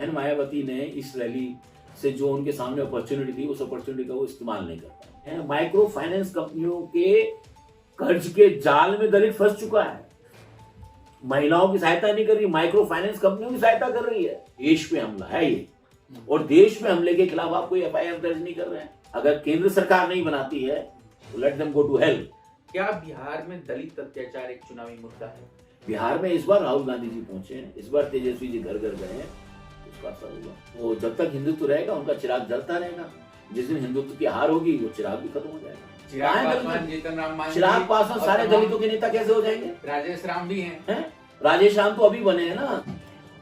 बहन मायावती ने इस रैली से जो उनके सामने अपॉर्चुनिटी थी, उस अपॉर्चुनिटी का वो इस्तेमाल नहीं कर पाए। माइक्रो फाइनेंस कंपनियों के कर्ज के जाल में दलित फंस चुका है। महिलाओं की सहायता नहीं कर रही, माइक्रो फाइनेंस कंपनियों की सहायता कर रही है। देश पे हमला है ये, और देश में हमले के खिलाफ आप कोई एफआईआर दर्ज नहीं कर रहे हैं। अगर केंद्र सरकार नहीं बनाती है तो let them go to hell. क्या बिहार में दलित अत्याचार एक चुनावी मुद्दा है? बिहार में इस बार राहुल गांधी जी पहुंचे हैं, इस बार तेजस्वी जी घर घर गए हैं, उसका असर होगा। तो जब तक हिंदुत्व रहेगा उनका चिराग जलता रहेगा। जिस दिन हिंदुत्व की हार होगी वो चिराग भी खत्म हो जाएगा। चिराग पासवान सारे दलितों के नेता कैसे हो जाएंगे? राजेश राम भी हैं। राजेश राम तो अभी बने हैं ना,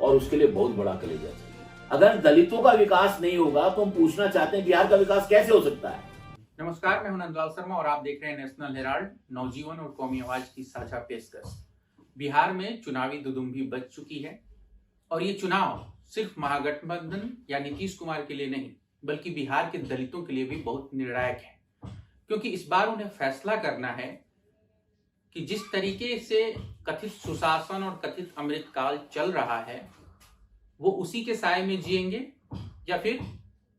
और उसके लिए बहुत बड़ा कलेजा चाहिए। अगर दलितों का विकास नहीं होगा तो हम पूछना चाहते हैं बिहार का विकास कैसे हो सकता है? नमस्कार, मैं हूं नंदलाल शर्मा और आप देख रहे हैं नेशनल हेराल्ड, नवजीवन और कौमी आवाज की साझा पेशकश। बिहार में चुनावी दुदुम्भी बज चुकी है और ये चुनाव सिर्फ महागठबंधन या नीतीश कुमार के लिए नहीं बल्कि बिहार के दलितों के लिए भी बहुत निर्णायक है, क्योंकि इस बार उन्हें फैसला करना है कि जिस तरीके से कथित सुशासन और कथित अमृतकाल चल रहा है वो उसी के साए में जिएंगे या फिर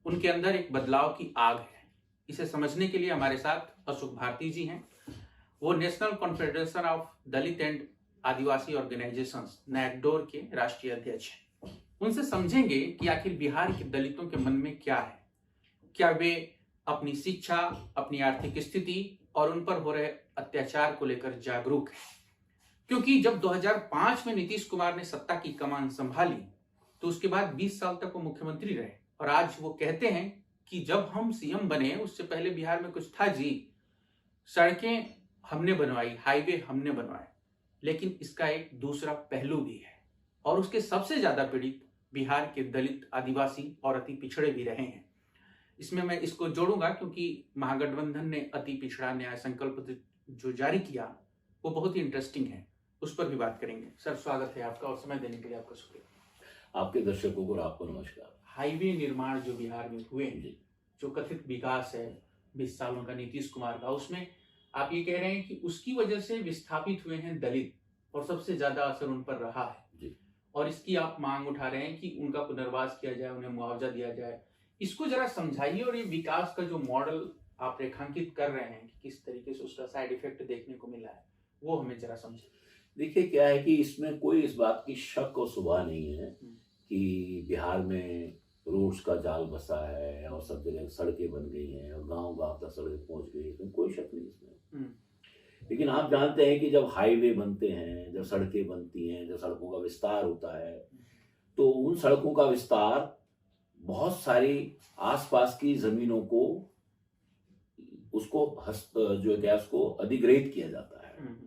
उनके अंदर एक बदलाव की आग है। इसे समझने के लिए हमारे साथ अशोक भारती जी हैं। वो National Confederation of Dalit and Adivasi Organisations NACDOR के राष्ट्रीय अध्यक्ष हैं। उनसे समझेंगे कि आखिर बिहार के दलितों के मन में क्या है, क्या वे अपनी शिक्षा, अपनी आर्थिक स्थिति और उन पर हो रहे अत्याचार को लेकर जागरूक हैं। क्योंकि जब 2005 में नीतीश कुमार ने सत्ता की कमान संभाली तो उसके बाद 20 साल तक वो मुख्यमंत्री रहे, और आज वो कहते हैं कि जब हम सीएम बने उससे पहले बिहार में कुछ था जी, सड़कें हमने बनवाई, हाईवे हमने बनवाए, लेकिन इसका एक दूसरा पहलू भी है और उसके सबसे ज्यादा पीड़ित बिहार के दलित, आदिवासी और अति पिछड़े भी रहे हैं। इसमें मैं इसको जोड़ूंगा क्योंकि महागठबंधन ने अति पिछड़ा न्याय संकल्प जो जारी किया वो बहुत ही इंटरेस्टिंग है, उस पर भी बात करेंगे। सर, स्वागत है आपका और समय देने के लिए आपका शुक्रिया। आपके दर्शकों को और आपको नमस्कार। हाईवे निर्माण जो बिहार में हुए हैं, जो कथित विकास है 20 सालों का नीतीश कुमार का, उसमें आप ये कह रहे हैं कि उसकी वजह से विस्थापित हुए हैं दलित और सबसे ज्यादा असर उन पर रहा है, और इसकी आप मांग उठा रहे हैं कि उनका पुनर्वास किया जाए, उन्हें मुआवजा दिया जाए। इसको जरा समझाइए और ये विकास का जो मॉडल आप रेखांकित कर रहे हैं कि किस तरीके से उसका साइड इफेक्ट देखने को मिला है वो हमें जरा समझिए। देखिए, क्या है कि इसमें कोई इस बात की शक और शुबा नहीं है कि बिहार में रोड्स का जाल बसा है और सब जगह सड़कें बन गई हैं और गांव-गांव तक सड़कें पहुंच गई है, तो कोई शक नहीं इसमें। लेकिन आप जानते हैं कि जब हाईवे बनते हैं, जब सड़कें बनती हैं, जब सड़कों का विस्तार होता है, तो उन सड़कों का विस्तार बहुत सारी आसपास की जमीनों को उसको उसको अधिग्रहित किया जाता है।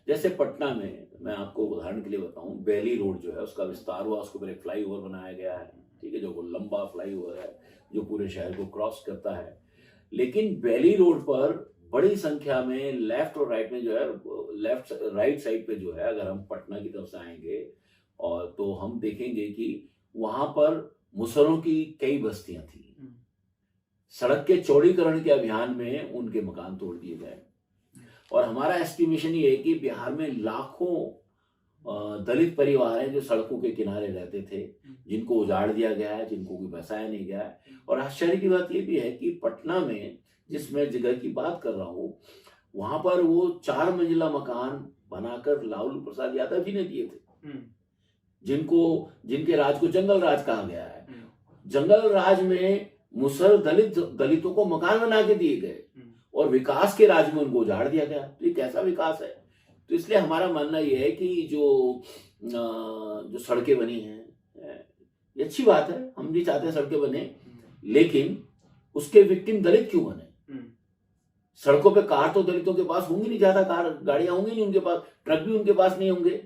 जैसे पटना में मैं आपको उदाहरण के लिए बताऊं, बेली रोड जो है उसका विस्तार हुआ, उसके ऊपर एक फ्लाईओवर बनाया गया है, ठीक है, जो लंबा फ्लाईओवर है जो पूरे शहर को क्रॉस करता है। लेकिन बेली रोड पर बड़ी संख्या में लेफ्ट और राइट में जो है, लेफ्ट राइट साइड पे जो है, अगर हम पटना की तरफ से आएंगे और तो हम देखेंगे कि वहां पर मुसलों की कई बस्तियां थी। सड़क के चौड़ीकरण के अभियान में उनके मकान तोड़ दिए गए, और हमारा एस्टिमेशन ये है कि बिहार में लाखों दलित परिवार हैं जो सड़कों के किनारे रहते थे, जिनको उजाड़ दिया गया है, जिनको कोई बसाया नहीं गया है। और आश्चर्य की बात ये भी है कि पटना में, जिस मैं जगह की बात कर रहा हूँ, वहां पर वो 4 मंजिला मकान बनाकर लालू प्रसाद यादव जी ने दिए थे, जिनके राज को जंगल राज कहा गया है। जंगल राज में मुसल दलितों को मकान बना के दिए गए और विकास के राज में उनको उजाड़ दिया गया। तो ये कैसा विकास है? तो इसलिए हमारा मानना यह है कि जो सड़कें बनी हैं ये अच्छी बात है, हम भी चाहते हैं सड़कें बने, लेकिन उसके विक्टिम दलित क्यों बने? सड़कों पे कार तो दलितों के पास होंगी नहीं, ज्यादा कार गाड़ियां होंगी नहीं उनके पास, ट्रक भी उनके पास नहीं होंगे,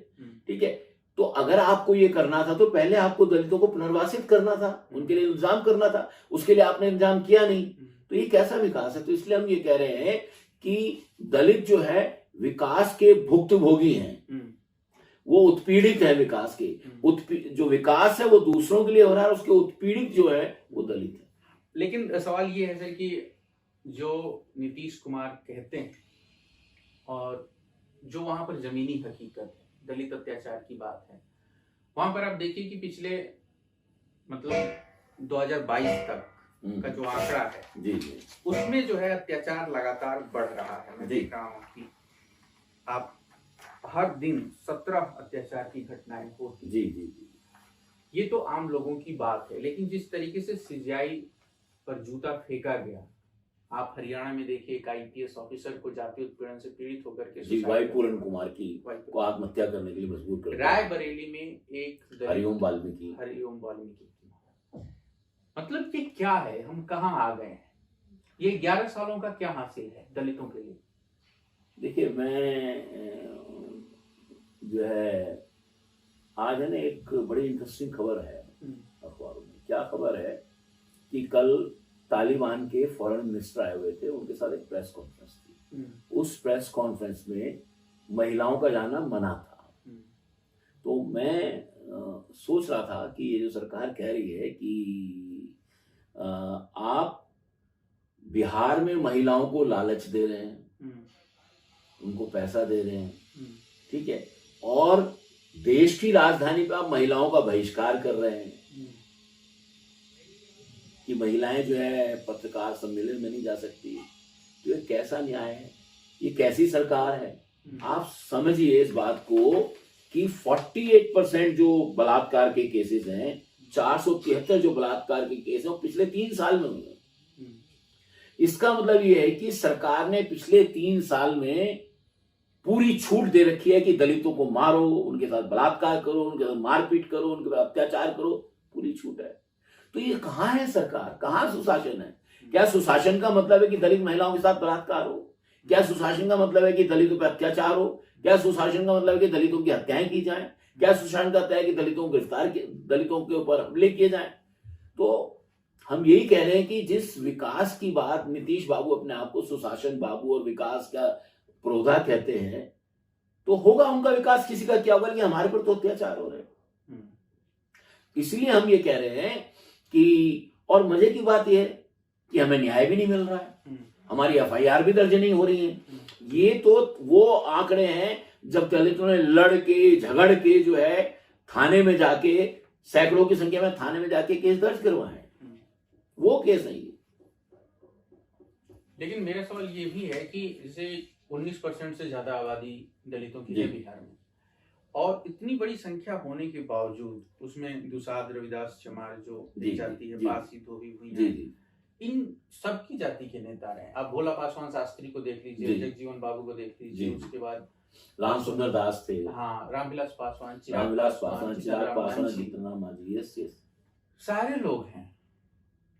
ठीक है। तो अगर आपको ये करना था तो पहले आपको दलितों को पुनर्वासित करना था, उनके लिए इंतजाम करना था, उसके लिए आपने इंतजाम किया नहीं। तो ये कैसा विकास है? तो इसलिए हम ये कह रहे हैं कि दलित जो है विकास के भुक्तभोगी हैं, वो उत्पीड़ित है विकास के। जो विकास है वो दूसरों के लिए हो रहा है, उसके उत्पीड़ित जो है वो दलित है। लेकिन सवाल ये है सर कि जो नीतीश कुमार कहते हैं और जो वहां पर जमीनी हकीकत है, दलित अत्याचार की बात है, वहां पर आप देखिए कि पिछले मतलब 2022 तक का जो आंकड़ा है जी जी उसमें जो है अत्याचार लगातार बढ़ रहा है। मैं देख रहा हूँ कि आप हर दिन 17 अत्याचार की घटनाएं होती जी जी जी ये तो आम लोगों की बात है, लेकिन जिस तरीके से सीजीआई पर जूता फेंका गया, आप हरियाणा में देखिए एक आईपीएस ऑफिसर को जाति उत्पीड़न से पीड़ित होकर के जी वाई पूरन कुमार की को आत्महत्या करने के लिए मजबूर कर दिया। रायबरेली में एक हरिओम वाल्मीकि मतलब ये क्या है, हम कहाँ आ गए हैं? ये 11 सालों का क्या हासिल है दलितों के लिए? देखिए मैं जो है आज है ना एक बड़ी इंटरेस्टिंग खबर है अखबारों में। क्या खबर है कि कल तालिबान के फॉरेन मिनिस्टर आए हुए थे, उनके साथ एक प्रेस कॉन्फ्रेंस थी। उस प्रेस कॉन्फ्रेंस में महिलाओं का जाना मना था। तो मैं सोच रहा था कि ये जो सरकार कह रही है कि आप बिहार में महिलाओं को लालच दे रहे हैं, उनको पैसा दे रहे हैं, ठीक है, और देश की राजधानी पे आप महिलाओं का बहिष्कार कर रहे हैं कि महिलाएं जो है पत्रकार सम्मेलन में नहीं जा सकती। तो ये कैसा न्याय है? ये कैसी सरकार है? आप समझिए इस बात को कि 48% जो बलात्कार के केसेस हैं, 473 जो बलात्कार के केस हैं, वो पिछले 3 साल में हुए। इसका मतलब ये है कि सरकार ने पिछले 3 साल में पूरी छूट दे रखी है कि दलितों को मारो, उनके साथ बलात्कार करो, उनके साथ मारपीट करो, उनके साथ अत्याचार करो, पूरी छूट है। तो ये कहाँ है सरकार? कहाँ सुशासन है? क्या सुशासन का मतलब है कि दलित महिलाओं के साथ बलात्कार हो? क्या सुशासन का मतलब है कि दलितों पर अत्याचार हो? क्या सुशासन का मतलब है कि दलितों की हत्याएं की जाएं? क्या सुशासन कहता है कि दलितों को गिरफ्तार दलितों के ऊपर हमले किए जाएं? तो हम यही कह रहे हैं कि जिस विकास की बात नीतीश बाबू अपने आप को सुशासन बाबू और विकास का प्रोधा कहते हैं, तो होगा उनका विकास, किसी का क्या होगा कि हमारे पर तो अत्याचार हो रहे हैं। इसलिए हम ये कह रहे हैं कि, और मजे की बात यह है कि हमें न्याय भी नहीं मिल रहा है, हमारी एफआईआर भी दर्ज नहीं हो रही है। ये तो वो आंकड़े हैं जब दलितों ने लड़ के झगड़ के जो है थाने में जाके, सैकड़ों की संख्या में थाने में जाके केस दर्ज करवाए, वो केस नहीं है। लेकिन मेरा सवाल ये भी है कि जैसे 19% से ज्यादा आबादी दलितों की है बिहार में, और इतनी बड़ी संख्या होने के बावजूद उसमें दुसाध, रविदास, चमार जो जाति है, पारसी, धोबी, हुई, इन सबकी जाति के नेता रहे। आप भोला पासवान शास्त्री को देख लीजिए, जगजीवन बाबू को देख लीजिए, उसके बाद राम सुंदर दास थे, हाँ, रामविलास पासवान, चिराग पासवान, जीतन राम मांझी, यस, सारे लोग हैं।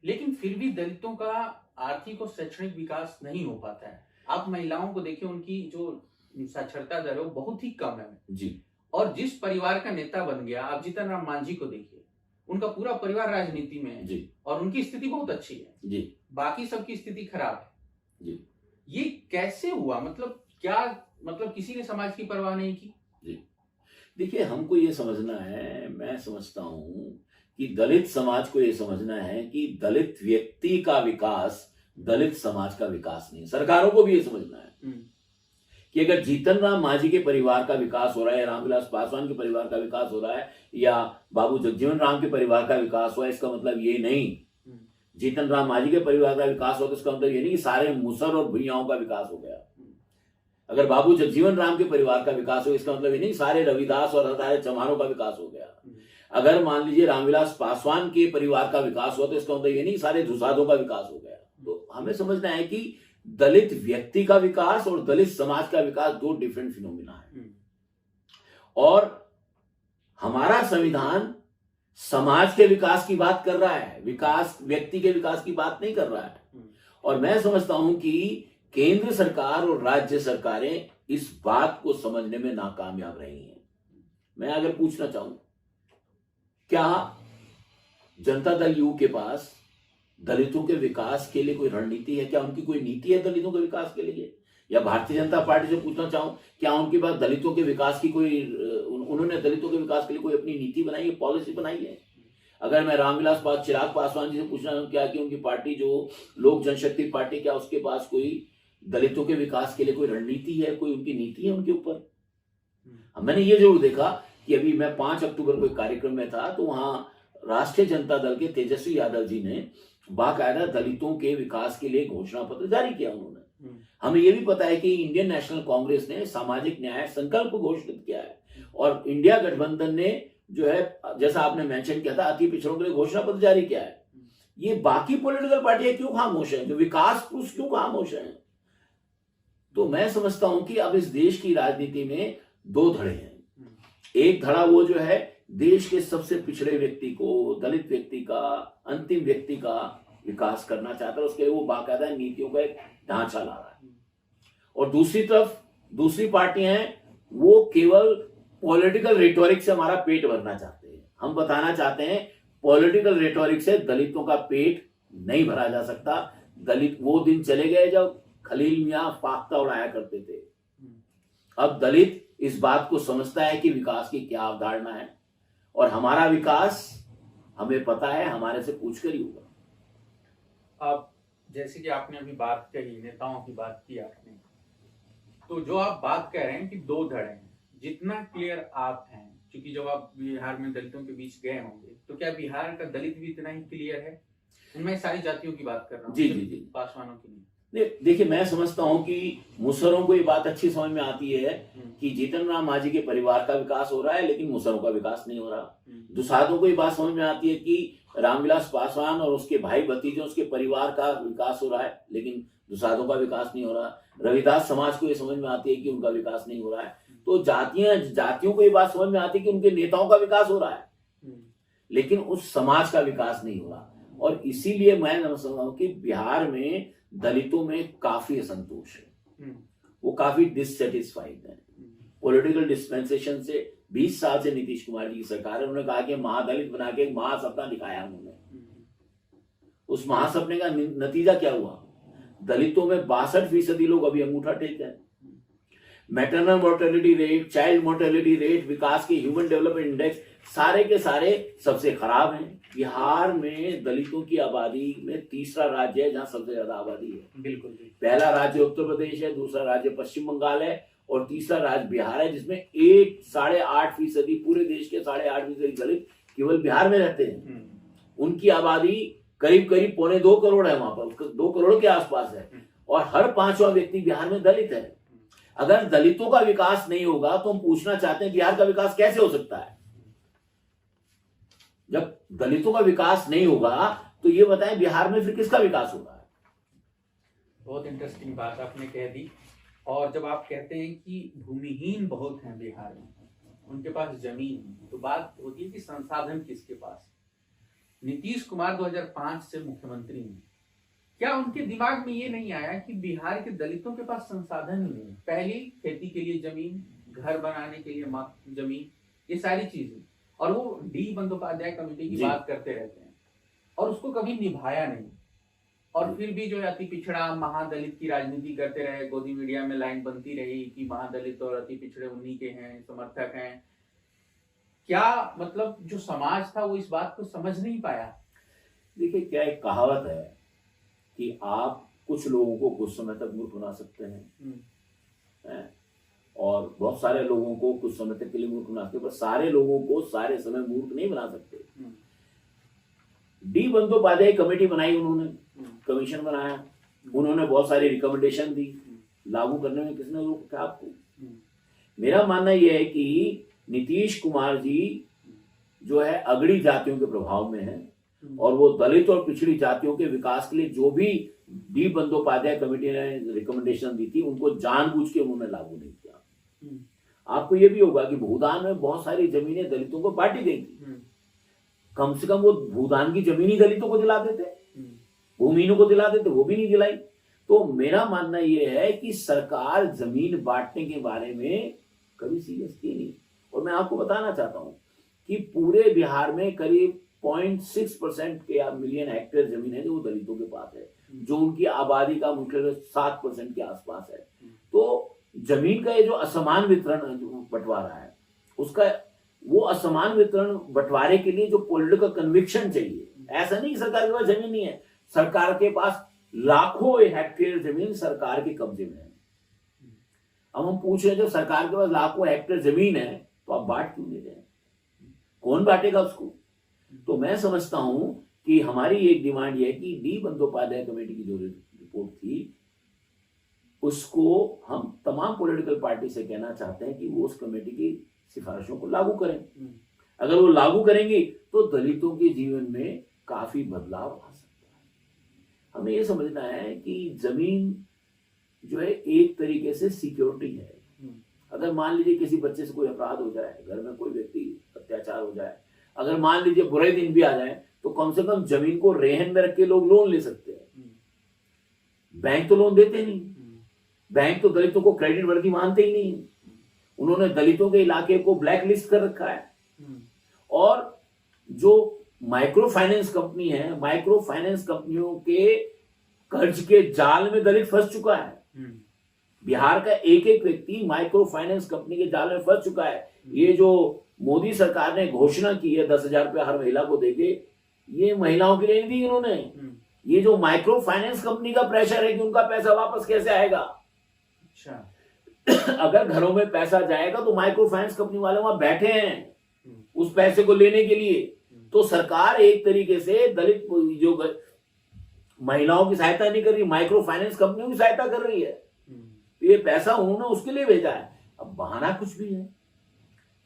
लेकिन फिर भी दलितों का आर्थिक और शैक्षणिक विकास नहीं हो पाता है। आप महिलाओं को देखिए, उनकी जो साक्षरता दर है वो बहुत ही कम है जी। और जिस परिवार का नेता बन गया, आप जीतन राम मांझी को देखिए, उनका पूरा परिवार राजनीति में है जी, और उनकी स्थिति बहुत अच्छी है जी, बाकी सबकी स्थिति खराब है जी। ये कैसे हुआ? मतलब क्या, मतलब किसी ने समाज की परवाह नहीं की जी? देखिए, हमको ये समझना है, मैं समझता हूं कि दलित समाज को ये समझना है कि दलित व्यक्ति का विकास दलित समाज का विकास नहीं। सरकारों को भी ये समझना है कि अगर जीतन राम मांझी के परिवार का विकास हो रहा है, या रामविलास पासवान के परिवार का विकास हो रहा है, या बाबू जगजीवन राम के परिवार का विकास हुआ, इसका मतलब ये नहीं जीतन राम मांझी के परिवार का विकास हो तो इसका मतलब ये नहीं कि सारे मुसर और भुइयाओं का विकास हो गया। अगर बाबू जगजीवन राम के परिवार का विकास हो, इसका मतलब ये नहीं सारे रविदास और सारे चमारों का विकास हो गया। अगर मान लीजिए रामविलास पासवान के परिवार का विकास हुआ तो इसका मतलब ये नहीं सारे दुसाधों का विकास हो गया। तो हमें समझना है कि दलित व्यक्ति का विकास और दलित समाज का विकास दो डिफरेंट फिनोमिना है। और हमारा संविधान समाज के विकास की बात कर रहा है, विकास व्यक्ति के विकास की बात नहीं कर रहा है। और मैं समझता हूं कि केंद्र सरकार और राज्य सरकारें इस बात को समझने में नाकामयाब रही हैं। मैं अगर पूछना चाहूं, क्या जनता दल यू के पास दलितों के विकास के लिए कोई रणनीति है? क्या उनकी कोई नीति है दलितों के विकास के लिए? या भारतीय जनता पार्टी से पूछना चाहूं, क्या उनके पास दलितों के विकास की कोई, उन्होंने दलितों के विकास के लिए कोई अपनी नीति बनाई है, पॉलिसी बनाई है? अगर मैं रामविलास चिराग पासवान जी से पूछना चाहूं, क्या कि उनकी पार्टी जो लोक जनशक्ति पार्टी, क्या उसके पास कोई दलितों के विकास के लिए कोई रणनीति है, कोई उनकी नीति है उनके ऊपर? मैंने ये जरूर देखा कि अभी मैं 5 अक्टूबर को एक कार्यक्रम में था, तो वहां राष्ट्रीय जनता दल के तेजस्वी यादव जी ने बाकायदा दलितों के विकास के लिए घोषणा पत्र जारी किया उन्होंने। हमें यह भी पता है कि इंडियन नेशनल कांग्रेस ने सामाजिक न्याय संकल्प घोषित किया है और इंडिया गठबंधन ने जो है, जैसा आपने मेंशन किया था, अति पिछड़ों के लिए घोषणा पत्र जारी किया है। ये बाकी पॉलिटिकल पार्टियां क्यों खामोश हैं, जो विकास पुरुष क्यों खामोश हैं? तो मैं समझता हूं कि अब इस देश की राजनीति में दो धड़े हैं। एक धड़ा वो जो है देश के सबसे पिछड़े व्यक्ति को, दलित व्यक्ति का, अंतिम व्यक्ति का विकास करना चाहता है, उसके वो बाकायदा नीतियों का एक ढांचा ला रहा है। और दूसरी तरफ दूसरी पार्टियां हैं, वो केवल पॉलिटिकल रेटोरिक से हमारा पेट भरना चाहते हैं। हम बताना चाहते हैं पॉलिटिकल रेटोरिक से दलितों का पेट नहीं भरा जा सकता। दलित वो दिन चले गए जब खलील मियां फाख्ता उड़ाया करते थे। अब दलित इस बात को समझता है कि विकास की क्या अवधारणा है और हमारा विकास हमें पता है, हमारे से पूछकर ही होगा। अब जैसे कि आपने अभी बात कही, नेताओं की बात की आपने, तो जो आप बात कह रहे हैं कि दो धड़े हैं, जितना क्लियर आप हैं, क्योंकि जब आप बिहार में दलितों के बीच गए होंगे, तो क्या बिहार का दलित भी इतना ही क्लियर है? मैं सारी जातियों की बात कर रहा हूँ, जी, पासवानों की नहीं। देखिए, मैं समझता हूं कि मुसहरों को ये बात अच्छी समझ में आती है कि जीतन राम मांझी के परिवार का विकास हो रहा है लेकिन मुसहरों का विकास नहीं हो रहा। दुसाधों को ये बात समझ में आती है कि रामविलास पासवान और उसके भाई भतीजे, उसके परिवार का विकास हो रहा है लेकिन दुसाधों का विकास नहीं हो रहा। रविदास समाज को ये समझ में आती है कि उनका विकास नहीं हो रहा है। तो जातियों को ये बात समझ में आती है कि उनके नेताओं का विकास हो रहा है लेकिन उस समाज का विकास नहीं हो रहा। और इसीलिए मैं समझता हूं कि बिहार में दलितों में काफी असंतोष है, वो काफी डिससेटिस्फाइड है। पॉलिटिकल डिस्पेंसेशन से 20 साल से नीतीश कुमार जी की सरकार है, उन्होंने कहा कि महादलित बना के एक महासपना दिखाया उन्होंने। उस महासपने का नतीजा क्या हुआ? दलितों में 62% लोग अभी अंगूठा टेक हैं। Maternal mortality rate, child mortality rate, विकास के ह्यूमन डेवलपमेंट इंडेक्स सारे के सारे सबसे खराब हैं। बिहार में दलितों की आबादी में तीसरा राज्य है जहां सबसे ज्यादा आबादी है। बिल्कुल। पहला राज्य उत्तर प्रदेश है, दूसरा राज्य पश्चिम बंगाल है और तीसरा राज्य बिहार है, जिसमें 8.5% पूरे देश के 8.5% दलित केवल बिहार में रहते हैं। उनकी आबादी करीब करीब 2.25 करोड़ है, वहां पर 2 करोड़ के आसपास है और हर 5वां व्यक्ति बिहार में दलित है। अगर दलितों का विकास नहीं होगा तो हम पूछना चाहते हैं बिहार का विकास कैसे हो सकता है? जब दलितों का विकास नहीं होगा तो ये बताएं बिहार में फिर किसका विकास होगा? बहुत इंटरेस्टिंग बात आपने कह दी। और जब आप कहते हैं कि भूमिहीन बहुत हैं बिहार में, उनके पास जमीन, तो बात होती है कि संसाधन किसके पास? नीतीश कुमार 2005 से मुख्यमंत्री हैं, क्या उनके दिमाग में ये नहीं आया कि बिहार के दलितों के पास संसाधन नहीं है? पहली खेती के लिए जमीन, घर बनाने के लिए जमीन, ये सारी चीजें, और वो डी बंदोपाध्याय कमेटी की बात करते रहते हैं और उसको कभी निभाया नहीं। और फिर भी जो है अति पिछड़ा महादलित की राजनीति करते रहे, गोदी मीडिया में लाइन बनती रही कि महादलित और अति पिछड़े उन्हीं के हैं, समर्थक हैं। क्या मतलब जो समाज था वो इस बात को समझ नहीं पाया? देखिए, क्या एक कहावत है कि आप कुछ लोगों को कुछ समय तक मूर्ख बना सकते हैं और बहुत सारे लोगों को कुछ समय तक के लिए मूर्ख बना सकते हैं, पर सारे लोगों को सारे समय मूर्ख नहीं बना सकते। डी बंदोपाध्याय कमेटी बनाई उन्होंने, कमीशन बनाया, उन्होंने बहुत सारी रिकमेंडेशन दी, लागू करने में किसने रोका आपको? मेरा मानना यह है कि नीतीश कुमार जी जो है अगड़ी जातियों के प्रभाव में है और वो दलित और पिछड़ी जातियों के विकास के लिए जो भी डी बंदोपाध्याय कमेटी ने रिकमेंडेशन दी थी उनको जानबूझ के उन्होंने लागू नहीं किया। आपको ये भी होगा कि भूदान में बहुत सारी जमीनें दलितों को पार्टी देगी, कम से कम वो भूदान की जमीन ही दलितों को दिला देते, भूमिहीनों को दिला देते, वो भी नहीं दिलाई। तो मेरा मानना यह है कि सरकार जमीन बांटने के बारे में कभी सीरियस थी नहीं। और मैं आपको बताना चाहता हूं कि पूरे बिहार में करीब 0.6% के मिलियन हेक्टेयर जमीन है जो दलितों के पास है, जो उनकी आबादी का मुख्य 7% के आसपास है। तो जमीन का ये जो असमान वितरण बंटवारा है, उसका वो असमान वितरण बंटवारे के लिए जो पॉलिटिकल कन्विक्शन चाहिए, ऐसा नहीं सरकार के पास जमीन नहीं है, सरकार के पास लाखों हेक्टेयर जमीन सरकार के कब्जे में है। अब हम पूछ रहे हैं जब सरकार के पास लाखों हेक्टेयर जमीन है तो आप बांट क्यों नहीं रहे? कौन बांटेगा उसको? तो मैं समझता हूं कि हमारी एक डिमांड यह है कि डी बंदोपाध्याय कमेटी की जो रिपोर्ट थी उसको हम तमाम पॉलिटिकल पार्टी से कहना चाहते हैं कि वो उस कमेटी की सिफारिशों को लागू करें। अगर वो लागू करेंगे तो दलितों के जीवन में काफी बदलाव आ सकता है। हमें ये समझना है कि जमीन जो है एक तरीके से सिक्योरिटी है। अगर मान लीजिए किसी बच्चे से कोई अपराध हो जाए, घर में कोई व्यक्ति अत्याचार हो जाए, अगर मान लीजिए बुरे दिन भी आ जाए, तो कम से कम जमीन को रेहन में रख के लोग लोन ले सकते हैं। बैंक तो लोन देते नहीं, बैंक तो दलितों को क्रेडिट वर्दी मानते ही नहीं। उन्होंने दलितों के इलाके को ब्लैक लिस्ट कर रखा है। और जो माइक्रो फाइनेंस कंपनी है, माइक्रो फाइनेंस कंपनियों के कर्ज के जाल में दलित फंस चुका है। बिहार का एक एक व्यक्ति माइक्रो फाइनेंस कंपनी के जाल में फंस चुका है। ये जो मोदी सरकार ने घोषणा की है 10,000 रुपया हर महिला को देके, ये महिलाओं के लिए नहीं दी इन्होंने। ये जो माइक्रो फाइनेंस कंपनी का प्रेशर है कि उनका पैसा वापस कैसे आएगा। अच्छा, अगर घरों में पैसा जाएगा तो माइक्रो फाइनेंस कंपनी वाले वहां बैठे हैं उस पैसे को लेने के लिए। तो सरकार एक तरीके से दलित जो महिलाओं की सहायता नहीं कर रही, माइक्रो फाइनेंस कंपनियों की सहायता कर रही है। ये पैसा उन्होंने उसके लिए भेजा है। अब बहाना कुछ भी है।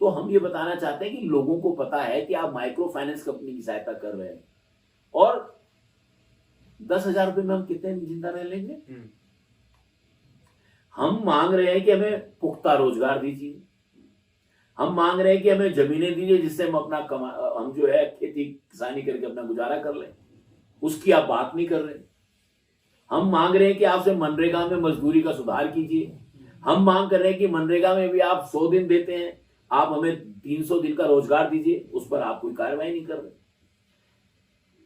तो हम ये बताना चाहते हैं कि लोगों को पता है कि आप माइक्रो फाइनेंस कंपनी की सहायता कर रहे हैं और 10,000 रुपए में हम कितने जिंदा रह लेंगे। हम मांग रहे हैं कि हमें पुख्ता रोजगार दीजिए, हम मांग रहे हैं कि हमें जमीनें दीजिए जिससे हम अपना हम जो है खेती किसानी करके अपना गुजारा कर लें। उसकी आप बात नहीं कर रहे। हम मांग रहे हैं कि आपसे मनरेगा में मजदूरी का सुधार कीजिए। हम मांग कर रहे हैं कि मनरेगा में भी आप 100 दिन देते हैं, आप हमें 300 दिन का रोजगार दीजिए, उस पर आप कोई कार्रवाई नहीं कर रहे।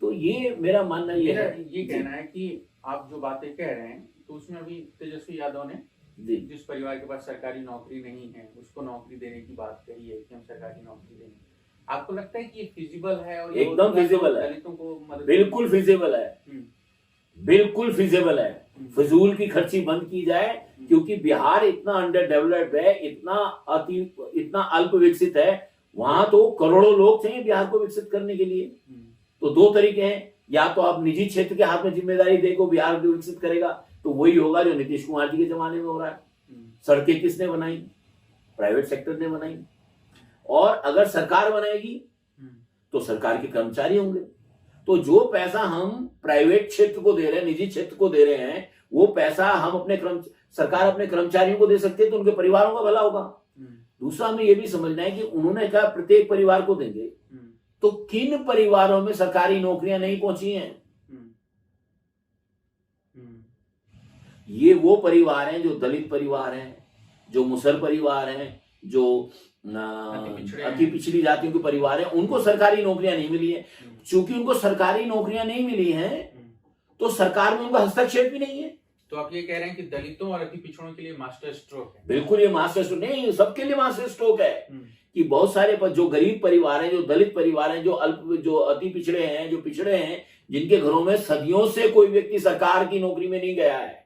तो ये मेरा मानना ये कहना है कि आप जो बातें कह रहे हैं तो उसमें अभी तेजस्वी यादव ने जिस परिवार के पास सरकारी नौकरी नहीं है उसको नौकरी देने की बात कही है कि हम सरकारी नौकरी देंगे। आपको लगता है कि ये फिजिबल है? और एकदम फिजिबल है, दलितों को मदद बिल्कुल फिजिबल है, बिल्कुल फिजिबल है। फजूल की खर्ची बंद की जाए, क्योंकि बिहार इतना अंडर डेवलप्ड है, इतना अल्प विकसित है। वहां तो करोड़ों लोग चाहिए बिहार को विकसित करने के लिए। तो दो तरीके हैं, या तो आप निजी क्षेत्र के हाथ में जिम्मेदारी देखो बिहार को विकसित करेगा, तो वही होगा जो नीतीश कुमार जी के जमाने में हो रहा है। सड़कें किसने बनाई? प्राइवेट सेक्टर ने बनाई। और अगर सरकार बनाएगी तो सरकार के कर्मचारी होंगे। तो जो पैसा हम प्राइवेट क्षेत्र को दे रहे हैं, निजी क्षेत्र को दे रहे हैं, वो पैसा हम सरकार अपने कर्मचारियों को दे सकती है तो उनके परिवारों का भला होगा। दूसरा हमें यह भी समझना है कि उन्होंने कहा प्रत्येक परिवार को देंगे, तो किन परिवारों में सरकारी नौकरियां नहीं पहुंची हैं? ये वो परिवार हैं जो दलित परिवार हैं, जो मुसर परिवार हैं, जो अति पिछड़ी जातियों के परिवार हैं, उनको सरकारी नौकरियां नहीं मिली है। चूंकि उनको सरकारी नौकरियां नहीं मिली हैं तो सरकार में उनका हस्तक्षेप भी नहीं है। तो आप ये कह रहे हैं कि दलितों और अति पिछड़ों के लिए मास्टर स्ट्रोक है? बिल्कुल, ये मास्टर स्ट्रोक नहीं, सबके लिए मास्टर स्ट्रोक है। कि बहुत सारे जो गरीब परिवार हैं, जो दलित परिवार हैं, जो अति पिछड़े हैं, जो पिछड़े हैं, जिनके घरों में सदियों से कोई व्यक्ति सरकार की नौकरी में नहीं गया है।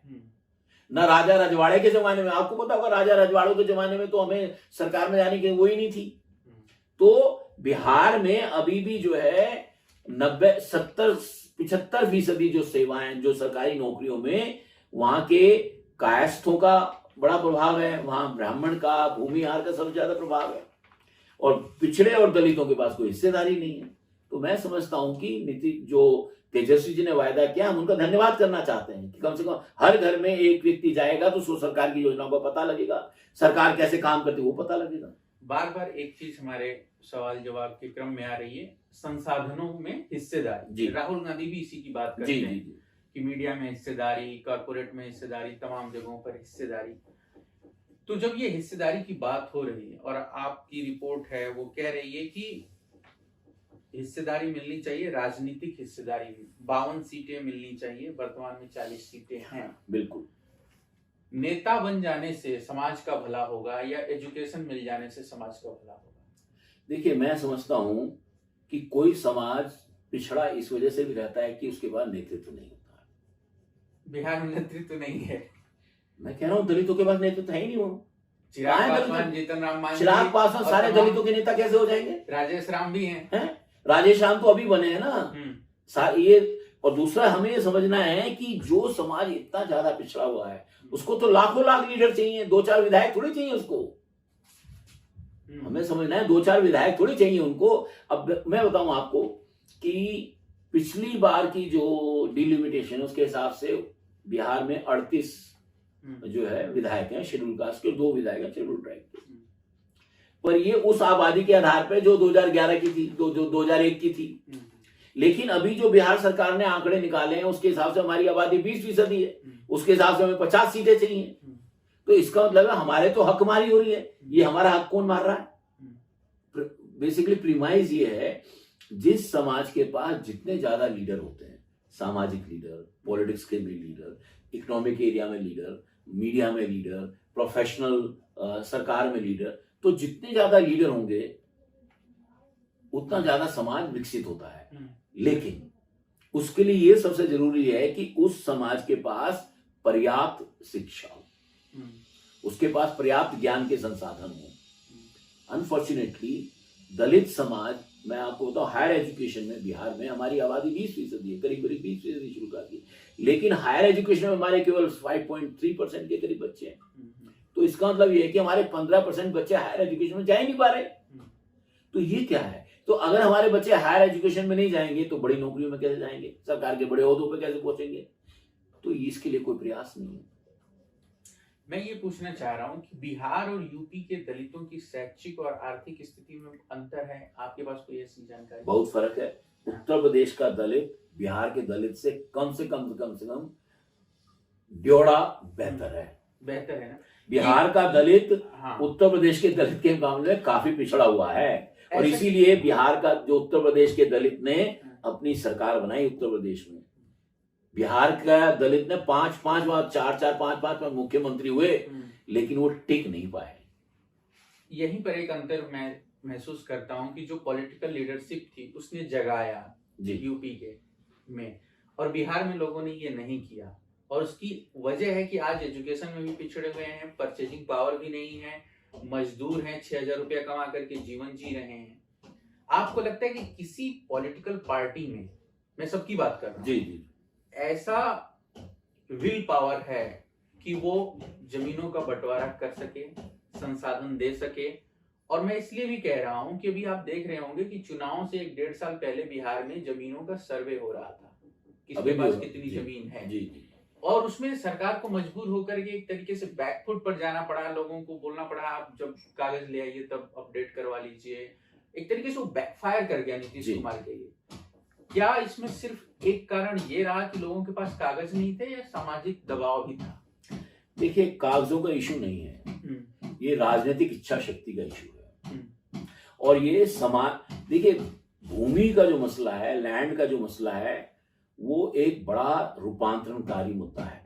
ना राजा रजवाड़े के जमाने में, आपको पता होगा राजा रजवाड़ों के जमाने में तो हमें सरकार में जाने की वो ही नहीं थी। तो बिहार में अभी भी जो है 90-70-75% जो सेवाएं, जो सरकारी नौकरियों में, वहां के कायस्थों का बड़ा प्रभाव है, वहां ब्राह्मण का, भूमिहार का सबसे ज्यादा प्रभाव है, और पिछड़े और दलितों के पास कोई हिस्सेदारी नहीं है। तो मैं समझता हूं कि जो तेजस्वी जी ने वायदा किया, हम उनका धन्यवाद करना चाहते हैं कि कम से कम हर घर में एक व्यक्ति जाएगा तो उसको सरकार की योजनाओं का पता लगेगा, सरकार कैसे काम करती है वो पता लगेगा। बार बार एक चीज हमारे सवाल जवाब के क्रम में आ रही है, संसाधनों में हिस्सेदारी। राहुल गांधी भी इसी की बात करते हैं कि मीडिया में हिस्सेदारी, कॉर्पोरेट में हिस्सेदारी, तमाम जगहों पर हिस्सेदारी। तो जब ये हिस्सेदारी की बात हो रही है और आपकी रिपोर्ट है वो कह रही है कि हिस्सेदारी मिलनी चाहिए, राजनीतिक हिस्सेदारी 52 सीटें मिलनी चाहिए, वर्तमान में 40 सीटें हैं। बिल्कुल, नेता बन जाने से समाज का भला होगा या एजुकेशन मिल जाने से समाज का भला होगा? देखिए, मैं समझता हूं कि कोई समाज पिछड़ा इस वजह से भी रहता है कि उसके पास नेतृत्व नहीं होता। बिहार में नेतृत्व नहीं है। मैं कह रहा हूं दलितों के पास नेतृत्व है ही नहीं। वो चिराग पासवान, जीतन राम मांझी, चिराग पासवान सारे दलितों के नेता कैसे हो जाएंगे? राजेश राम भी हैं। राधेश्याम तो अभी बने हैं ना। ये और दूसरा हमें ये समझना है कि जो समाज इतना ज्यादा पिछड़ा हुआ है उसको तो लाखों लाख लीडर चाहिए, 2-4 विधायक थोड़ी चाहिए उसको। हमें समझना है 2-4 विधायक थोड़ी चाहिए उनको। अब मैं बताऊं आपको कि पिछली बार की जो डिलिमिटेशन उसके हिसाब से बिहार में 38 जो है विधायक हैं शेड्यूल कास्ट के, 2 विधायक हैं शेड्यूल ट्राइब के। पर ये उस आबादी के आधार पर जो 2011 की थी, जो 2001 की थी। लेकिन अभी जो बिहार सरकार ने आंकड़े निकाले हैं उसके हिसाब से हमारी आबादी 20% है, उसके हिसाब से हमें 50 सीटें चाहिए। तो इसका मतलब है हमारे तो हक मारी हो रही है। ये हमारा हक कौन मार रहा है? बेसिकली प्रीमाइज ये है, जिस समाज के पास जितने ज्यादा लीडर होते हैं, सामाजिक लीडर, पॉलिटिक्स के भी लीडर, इकोनॉमिक एरिया में लीडर, मीडिया में लीडर, प्रोफेशनल सरकार में लीडर, तो जितने ज्यादा लीडर होंगे उतना ज्यादा समाज विकसित होता है। लेकिन उसके लिए ये सबसे जरूरी है कि उस समाज के पास पर्याप्त शिक्षा हो, उसके पास पर्याप्त ज्ञान के संसाधन हो। अनफॉर्चुनेटली दलित समाज, मैं आपको बताऊं, हायर एजुकेशन में बिहार में हमारी आबादी 20% है, करीब 20% शुरू कर दी, लेकिन हायर एजुकेशन में हमारे केवल 5.3% के करीब बच्चे हैं। तो इसका मतलब ये है कि हमारे 15% बच्चे हायर एजुकेशन में जा ही नहीं पा रहे। तो ये क्या है? तो अगर हमारे बच्चे हायर एजुकेशन में नहीं जाएंगे तो बड़ी नौकरियों में कैसे जाएंगे, सरकार के बड़े ओहदों पे कैसे पहुंचेंगे? तो इसके लिए कोई प्रयास नहीं है। मैं ये पूछना चाह रहा हूँ कि बिहार और यूपी के दलितों की शैक्षिक और आर्थिक स्थिति में अंतर है, आपके पास कोई ऐसी जानकारी? बहुत फर्क है। उत्तर प्रदेश का दलित बिहार के दलित से कम से कम ड्योड़ा बेहतर है। बेहतर है ना? बिहार का दलित हाँ। उत्तर प्रदेश के दलित के मामले में काफी पिछड़ा हुआ है, और इसीलिए बिहार का जो उत्तर प्रदेश के दलित ने अपनी सरकार बनाई उत्तर प्रदेश में। बिहार का दलित ने 5-5 बार 4-4-5-5 बार मुख्यमंत्री हुए, लेकिन वो टिक नहीं पाए। यहीं पर एक अंतर मैं महसूस करता हूं कि जो पॉलिटिकल लीडरशिप थी उसने जगाया यूपी के में, और बिहार में लोगों ने ये नहीं किया। और उसकी वजह है कि आज एजुकेशन में भी पिछड़े हुए हैं, परचेजिंग पावर भी नहीं है, मजदूर हैं, 6,000 रुपया कमा करके जीवन जी रहे हैं। आपको लगता है कि किसी पॉलिटिकल पार्टी में, मैं सबकी बात कर रहा हूं, जी, ऐसा विल पावर है कि वो जमीनों का बंटवारा कर सके, संसाधन दे सके? और मैं इसलिए भी कह रहा हूं कि अभी आप देख रहे होंगे कि चुनाव से 1-1.5 साल पहले बिहार में जमीनों का सर्वे हो रहा था, किसके पास कितनी जमीन है। और उसमें सरकार को मजबूर होकर के एक तरीके से बैकफुट पर जाना पड़ा, लोगों को बोलना पड़ा आप जब कागज ले आइए तब अपडेट करवा लीजिए। एक तरीके से वो बैकफायर कर गया नीतीश कुमार के लिए। क्या इसमें सिर्फ एक कारण ये रहा कि लोगों के पास कागज नहीं थे, या सामाजिक दबाव भी था? देखिए, कागजों का इशू नहीं है, ये राजनीतिक इच्छा शक्ति का इशू है। और ये समाज, देखिए भूमि का जो मसला है, लैंड का जो मसला है, वो एक बड़ा रूपांतरणकारी मुद्दा है,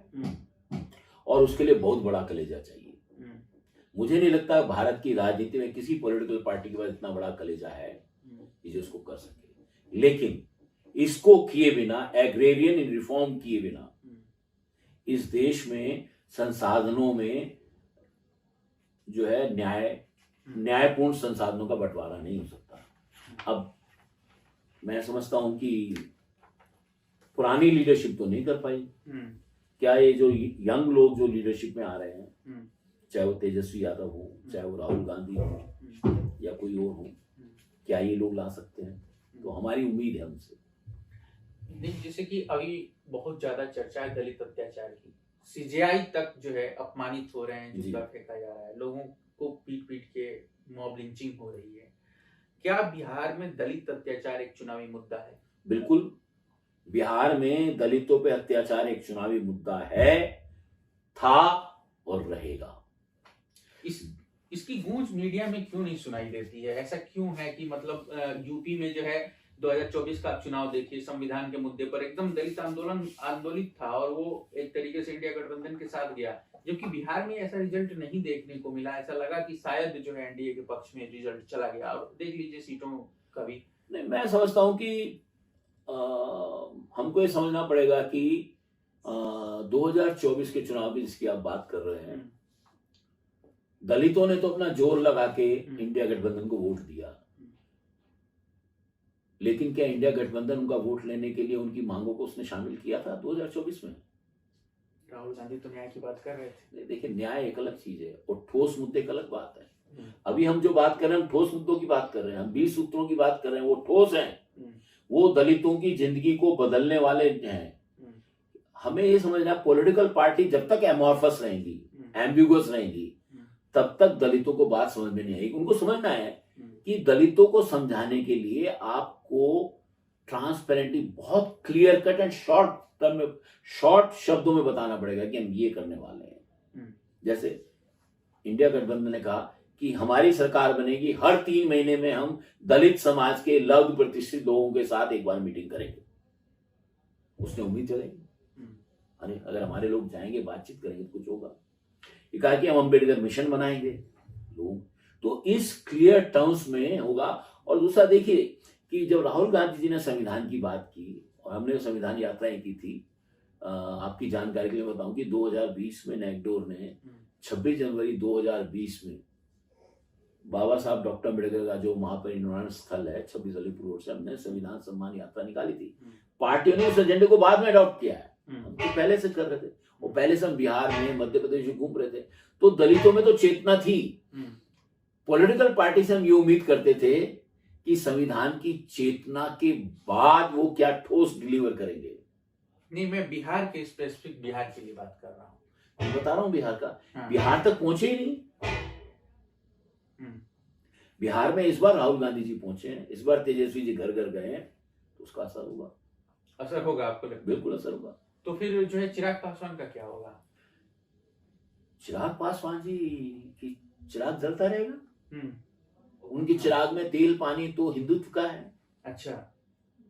और उसके लिए बहुत बड़ा कलेजा चाहिए। मुझे नहीं लगता भारत की राजनीति में किसी पॉलिटिकल पार्टी के पास इतना बड़ा कलेजा है कि जो उसको कर सके। लेकिन इसको किए बिना, एग्रेरियन रिफॉर्म किए बिना, इस देश में संसाधनों में जो है न्यायपूर्ण संसाधनों का बंटवारा नहीं हो सकता। अब मैं समझता हूं कि पुरानी लीडरशिप तो नहीं कर पाई। क्या ये जो यंग लोग जो लीडरशिप में आ रहे हैं, चाहे वो तेजस्वी यादव हो, चाहे वो राहुल गांधी हो, या कोई और हो, क्या ये लोग ला सकते हैं? तो हमारी उम्मीद है उनसे। जैसे कि अभी बहुत ज्यादा चर्चा है दलित अत्याचार की, सीजेआई तक जो है अपमानित हो रहे हैं, जूता फेंका जा रहा है, लोगों को पीट के मॉब लिंचिंग हो रही है। क्या बिहार में दलित अत्याचार एक चुनावी मुद्दा है? बिल्कुल, बिहार में दलितों पे अत्याचार एक चुनावी मुद्दा है, था और रहेगा। इसकी गूंज मीडिया में क्यों नहीं सुनाई देती है? ऐसा क्यों है कि मतलब यूपी में जो है 2024 का चुनाव देखिए, संविधान के मुद्दे पर एकदम दलित आंदोलित था, और वो एक तरीके से इंडिया गठबंधन के साथ गया, जबकि बिहार में ऐसा रिजल्ट नहीं देखने को मिला। ऐसा लगा कि शायद जो है एनडीए के पक्ष में रिजल्ट चला गया, और देख लीजिए सीटों का भी। नहीं, मैं समझता हूं कि हमको ये समझना पड़ेगा कि 2024 के चुनाव की जिसकी आप बात कर रहे हैं, दलितों ने तो अपना जोर लगा के इंडिया गठबंधन को वोट दिया। लेकिन क्या इंडिया गठबंधन उनका वोट लेने के लिए उनकी मांगों को उसने शामिल किया था 2024 में? राहुल गांधी तो न्याय की बात कर रहे थे। देखिए, न्याय एक अलग चीज है और ठोस मुद्दे एक अलग बात है। अभी हम जो बात कर रहे हैं, हम ठोस मुद्दों की बात कर रहे हैं, हम 20 सूत्रों की बात कर रहे हैं, वो ठोस हैं, वो दलितों की जिंदगी को बदलने वाले हैं। हमें ये समझना, पॉलिटिकल पार्टी जब तक एमॉर्फस रहेंगी, एम्बिगुअस रहेंगी, तब तक दलितों को बात समझ में नहीं आएगी। उनको समझना है कि दलितों को समझाने के लिए आपको ट्रांसपेरेंटली बहुत clear cut and short term में, शॉर्ट शब्दों में बताना पड़ेगा कि हम ये करने वाले हैं। जैसे इंडिया गठबंधन ने कहा कि हमारी सरकार बनेगी, हर 3 महीने में हम दलित समाज के लघु प्रतिष्ठित लोगों के साथ एक बार मीटिंग करेंगे। उसने उम्मीद जगाई, अरे अगर हमारे लोग जाएंगे, बातचीत करेंगे तो कुछ होगा। ये कहा कि हम अम्बेडकर मिशन बनाएंगे लोग, तो इस क्लियर टर्म्स में होगा। और दूसरा देखिए कि जब राहुल गांधी जी ने संविधान की बात की और हमने संविधान यात्राएं की थी, आपकी जानकारी के लिए बताऊं कि 2020 में नैकडोर ने 26 जनवरी 2020 में बाबा साहब डॉक्टर अम्बेडकर का जो महापरिनिर्वाण स्थल है 26 अलीपुर रोड से, हमने संविधान सम्मान यात्रा निकाली थी। पार्टियों ने उस एजेंडे को बाद में अडॉप्ट किया है, हम तो पहले से कर रहे थे। वो पहले से हम बिहार में, मध्य प्रदेश में घूम रहे थे, तो दलितों में तो चेतना थी। पॉलिटिकल पार्टी से हम ये उम्मीद करते थे कि संविधान की चेतना के बाद वो क्या ठोस डिलीवर करेंगे। नहीं, मैं बिहार के, स्पेसिफिक बिहार के लिए बात कर रहा हूँ। मैं बता रहा हूँ बिहार का, बिहार तक पहुंचे ही नहीं। बिहार में इस बार राहुल गांधी जी पहुंचे हैं, इस बार तेजस्वी जी घर घर गए हैं, तो उसका असर होगा। असर होगा आपको लगता है? बिल्कुल असर होगा। तो फिर जो है चिराग पासवान का क्या होगा? चिराग पासवान जी की चिराग जलता रहेगा। उनकी चिराग में तेल पानी तो हिंदुत्व का है। अच्छा,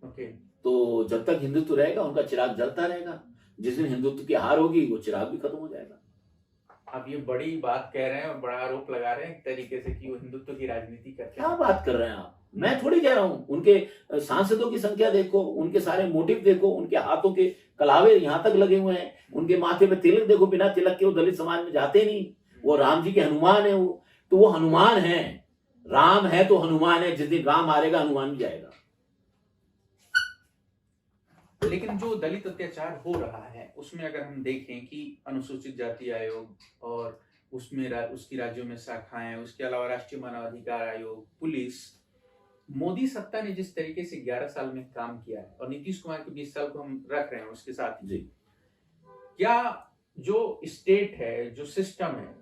ओके। तो जब तक हिंदुत्व रहेगा उनका चिराग जलता रहेगा। जिस दिन हिंदुत्व की हार होगी वो चिराग भी खत्म हो जाएगा। आप ये बड़ी बात कह रहे हैं और बड़ा आरोप लगा रहे हैं एक तरीके से कि वो हिंदुत्व की राजनीति करते हैं। क्या बात कर रहे हैं आप? मैं थोड़ी कह रहा हूं। उनके सांसदों की संख्या देखो, उनके सारे मोटिव देखो, उनके हाथों के कलावे यहां तक लगे हुए हैं, उनके माथे पे तिलक देखो, बिना तिलक के वो दलित समाज में जाते नहीं। वो राम जी के हनुमान है, वो तो वो हनुमान है। राम है तो हनुमान है, जिस दिन राम हारेगा हनुमान भी जाएगा। लेकिन जो दलित अत्याचार हो रहा है उसमें अगर हम देखें कि अनुसूचित जाति आयोग और उसमें उसकी राज्यों में शाखाएं, उसके अलावा राष्ट्रीय मानवाधिकार आयोग, पुलिस, मोदी सत्ता ने जिस तरीके से 11 साल में काम किया है और नीतीश कुमार के 20 साल को हम रख रहे हैं उसके साथ जी, क्या जो स्टेट है, जो सिस्टम है,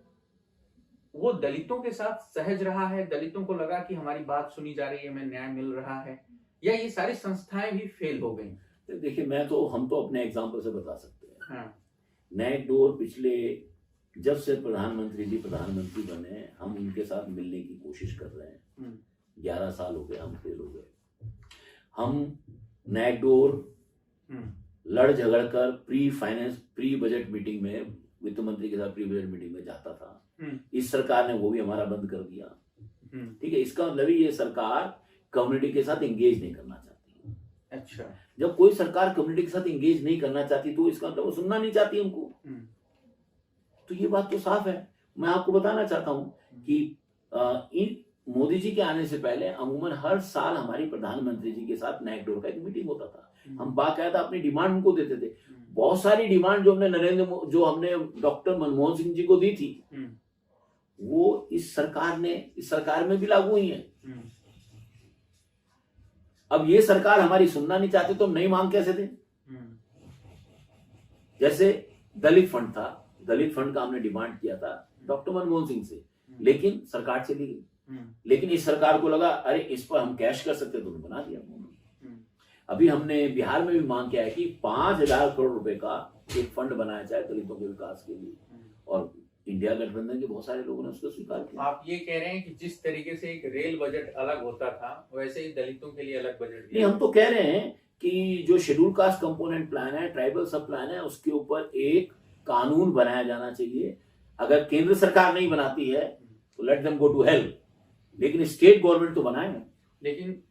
वो दलितों के साथ सहज रहा है? दलितों को लगा कि हमारी बात सुनी जा रही है, हमें न्याय मिल रहा है, या ये सारी संस्थाएं भी फेल हो गई? देखिए, हम तो अपने एग्जाम्पल से बता सकते हैं। हाँ। नैकडोर पिछले, जब से प्रधानमंत्री जी प्रधानमंत्री बने, हम उनके साथ मिलने की कोशिश कर रहे हैं। 11 साल हो गए, हम फेल हो गए। हम नैकडोर लड़ झगड़ कर प्री बजट मीटिंग में, वित्त मंत्री के साथ प्री बजट मीटिंग में जाता था। इस सरकार ने वो भी हमारा बंद कर दिया। ठीक है, इसका मतलब ये सरकार कम्युनिटी के साथ एंगेज नहीं करना चाहती। अच्छा, जब कोई सरकार कम्युनिटी के साथ एंगेज नहीं करना चाहती तो इसका मतलब वो सुनना नहीं चाहती हमको। तो ये बात तो साफ है। मैं आपको बताना चाहता हूं कि इन मोदी जी के आने से पहले अमूमन हर साल हमारी प्रधानमंत्री जी के साथ नैकडोर का एक मीटिंग होता था। हम बाकायदा अपनी डिमांड उनको देते थे। बहुत सारी डिमांड जो हमने डॉक्टर मनमोहन सिंह जी को दी थी, वो इस सरकार में भी लागू हुई है। अब ये सरकार हमारी सुनना नहीं चाहती तो हम नई मांग कैसे दें? जैसे दलित फंड था, दलित फंड का हमने डिमांड किया था डॉक्टर मनमोहन सिंह से, लेकिन सरकार चली गई। लेकिन इस सरकार को लगा अरे इस पर हम कैश कर सकते, तो बना दिया। अभी हमने बिहार में भी मांग किया है कि 5,000 करोड़ रुपए का एक फंड बनाया जाए दलितों के विकास के लिए, और इंडिया गठबंधन के बहुत सारे लोगों ने उसको स्वीकार किया। आप ये कह रहे हैं कि जिस तरीके से एक रेल बजट अलग होता था वैसे ही दलितों के लिए अलग बजट? नहीं, हम तो कह रहे हैं कि जो शेड्यूल कास्ट कंपोनेंट प्लान है, ट्राइबल सब प्लान है, उसके ऊपर एक कानून बनाया जाना चाहिए। अगर केंद्र सरकार नहीं बनाती है तो let them go to hell, लेकिन स्टेट गवर्नमेंट तो बनाए। लेकिन